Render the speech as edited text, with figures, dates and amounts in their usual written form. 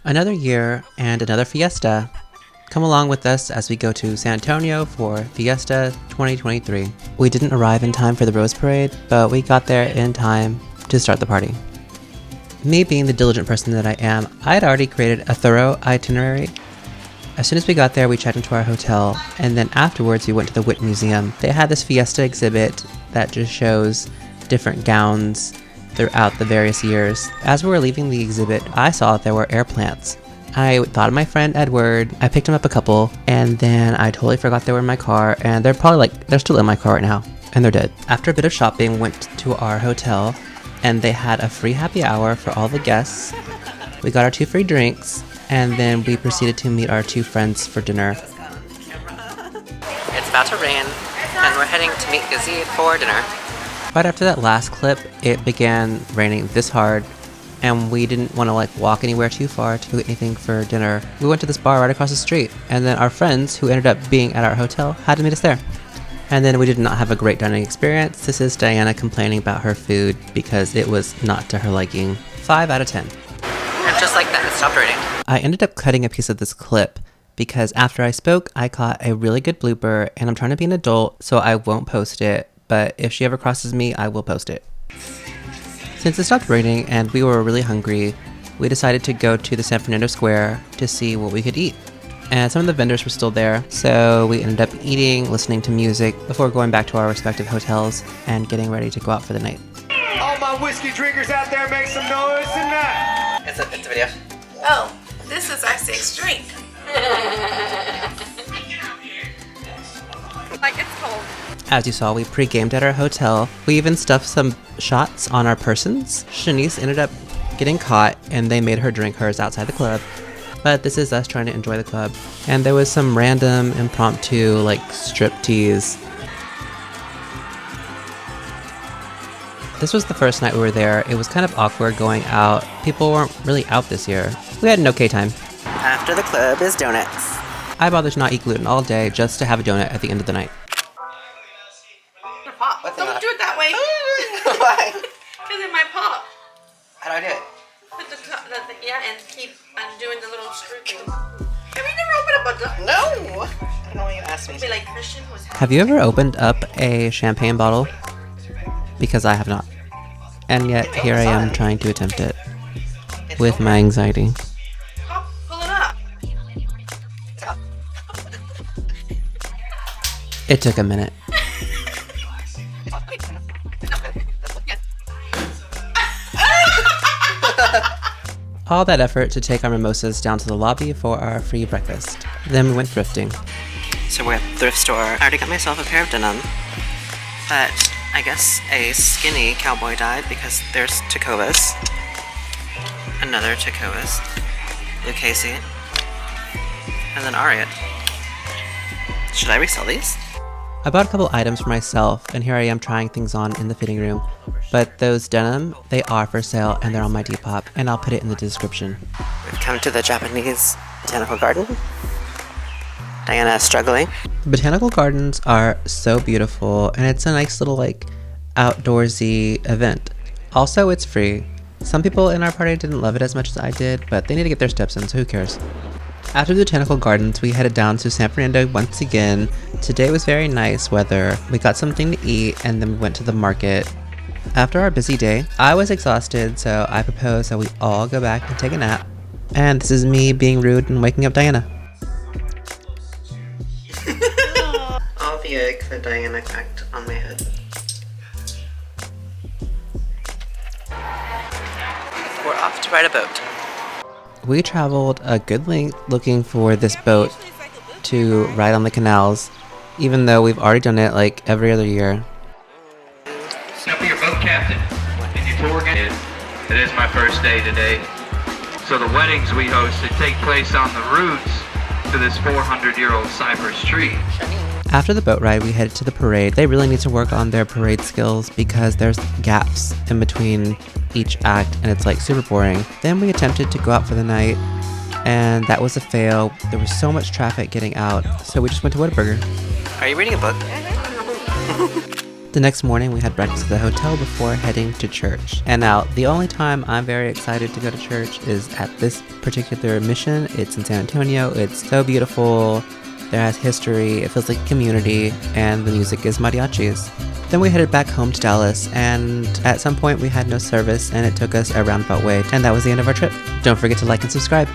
Another year and another fiesta. Come along with us as we go to San Antonio for Fiesta 2023. We didn't arrive in time for the Rose Parade, but we got there in time to start the party. Me being the diligent person that I am, I had already created a thorough itinerary. As soon as we got there, we checked into our hotel, and then afterwards we went to the Wit Museum. They had this Fiesta exhibit that just shows different gowns throughout the various years. As we were leaving the exhibit, I saw that there were air plants. I thought of my friend Edward, I picked him up a couple, and then I totally forgot they were in my car, and they're still in my car right now, and they're dead. After a bit of shopping, went to our hotel, and they had a free happy hour for all the guests. We got our 2 free drinks, and then we proceeded to meet our 2 friends for dinner. It's about to rain, and we're heading to meet Gazid for dinner. Right after that last clip, it began raining this hard, and we didn't want to walk anywhere too far to do anything for dinner. We went to this bar right across the street, and then our friends, who ended up being at our hotel, had to meet us there. And then we did not have a great dining experience. This is Diana complaining about her food because it was not to her liking. 5 out of 10. And just like that, it stopped raining. I ended up cutting a piece of this clip because after I spoke, I caught a really good blooper, and I'm trying to be an adult, so I won't post it. But if she ever crosses me, I will post it. Since it stopped raining and we were really hungry, we decided to go to the San Fernando Square to see what we could eat. And some of the vendors were still there, so we ended up eating, listening to music before going back to our respective hotels and getting ready to go out for the night. All my whiskey drinkers out there, make some noise tonight! It's a video. Oh, this is our 6th drink. Like it's cold. As you saw, we pre-gamed at our hotel. We even stuffed some shots on our persons. Shanice ended up getting caught, and they made her drink hers outside the club. But this is us trying to enjoy the club. And there was some random impromptu, striptease. This was the first night we were there. It was kind of awkward going out. People weren't really out this year. We had an okay time. After the club is donuts. I bothered to not eat gluten all day just to have a donut at the end of the night. Don't do it that way. Why? Because it might pop. How do I do it? Put and keep undoing the little screw thing. Have you never opened up a door? No! I don't know why you asked me. Be like Christian was. Have you ever opened up a champagne bottle? Because I have not. And yet, here I am trying to attempt it. With my anxiety. Pull it up. It took a minute. All that effort to take our mimosas down to the lobby for our free breakfast. Then we went thrifting. So we're at the thrift store. I already got myself a pair of denim, but I guess a skinny cowboy died because there's Tecovas. Another Tecovas. Lucchese. And then Ariat. Should I resell these? I bought a couple items for myself, and here I am trying things on in the fitting room. But those denim, they are for sale, and they're on my Depop, and I'll put it in the description. We've come to the Japanese botanical garden. Diana is struggling. The botanical gardens are so beautiful, and it's a nice little, outdoorsy event. Also, it's free. Some people in our party didn't love it as much as I did, but they need to get their steps in, so who cares? After the botanical gardens, we headed down to San Fernando once again. Today was very nice weather. We got something to eat, and then we went to the market. After our busy day, I was exhausted, so I proposed that we all go back and take a nap. And this is me being rude and waking up Diana. All the eggs that Diana cracked on my head. We're off to ride a boat. We traveled a good length looking for this boat to ride on the canals, even though we've already done it every other year. Now for your boat captain and your tour guide, it is my first day today. So the weddings we host take place on the roots to this 400-year-old cypress tree. After the boat ride, we headed to the parade. They really need to work on their parade skills because there's gaps in between each act and it's super boring. Then we attempted to go out for the night and that was a fail. There was so much traffic getting out, so we just went to Whataburger. Are you reading a book? The next morning, we had breakfast at the hotel before heading to church. And now, the only time I'm very excited to go to church is at this particular mission. It's in San Antonio. It's so beautiful. There has history. It feels like a community. And the music is mariachis. Then we headed back home to Dallas, and at some point we had no service, and it took us a roundabout way. And that was the end of our trip. Don't forget to like and subscribe.